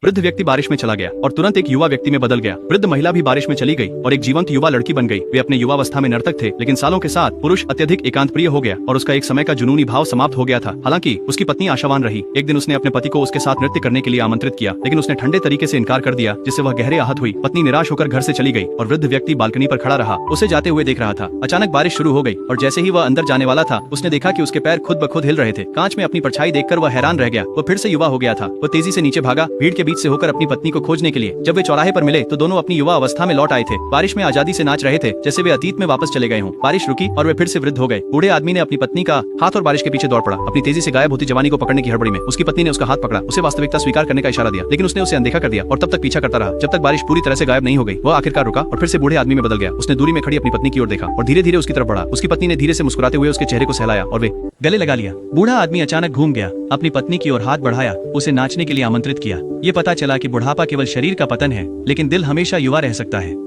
वृद्ध व्यक्ति बारिश में चला गया और तुरंत एक युवा व्यक्ति में बदल गया। वृद्ध महिला भी बारिश में चली गई और एक जीवंत युवा लड़की बन गई। वे अपने युवावस्था में नर्तक थे, लेकिन सालों के साथ पुरुष अत्यधिक एकांत प्रिय हो गया और उसका एक समय का जुनूनी भाव समाप्त हो गया था। हालांकि उसकी पत्नी आशावान रही। एक दिन उसने अपने पति को उसके साथ नृत्य करने के लिए आमंत्रित किया, लेकिन उसने ठंडे तरीके से इनकार कर दिया, जिससे वह गहरे आहत हुई। पत्नी निराश होकर घर से चली गई और वृद्ध व्यक्ति बालकनी पर खड़ा रहा, उसे जाते हुए देख रहा था। अचानक बारिश शुरू हो गई और जैसे ही वह अंदर जाने वाला था, उसने देखा कि उसके पैर खुद ब खुद हिल रहे थे। कांच में अपनी परछाई देखकर वह हैरान रह गया। वह फिर से युवा हो गया था। वह तेजी से नीचे भागा, भीड़ के बीच से होकर अपनी पत्नी को खोजने के लिए। जब वे चौराहे पर मिले तो दोनों अपनी युवा अवस्था में लौट आए थे। बारिश में आजादी से नाच रहे थे, जैसे वे अतीत में वापस चले गए हों। बारिश रुकी और वे फिर से वृद्ध हो गए। बूढ़े आदमी ने अपनी पत्नी का हाथ और बारिश के पीछे दौड़ पड़ा। अपनी तेजी से गायब होती जवानी को पकड़ने की हड़बड़ी में उसकी पत्नी ने उसका हाथ पकड़ा, उसे वास्तविकता स्वीकार करने का इशारा दिया, लेकिन उसने उसे अनदेखा कर दिया और तब तक पीछा करता रहा जब तक बारिश पूरी तरह से गायब नहीं हो गई। वह आखिरकार रुका और फिर से बूढ़े आदमी में बदल गया। उसने दूरी में खड़ी अपनी पत्नी की ओर देखा और धीरे धीरे उसकी तरफ बढ़ा। उसकी पत्नी ने धीरे से मुस्कुराते हुए उसके चेहरे को सहलाया और वे गले लगा लिया। बूढ़ा आदमी अचानक घूम गया, अपनी पत्नी की ओर हाथ बढ़ाया, उसे नाचने के लिए आमंत्रित किया। ये पता चला कि बुढ़ापा केवल शरीर का पतन है, लेकिन दिल हमेशा युवा रह सकता है।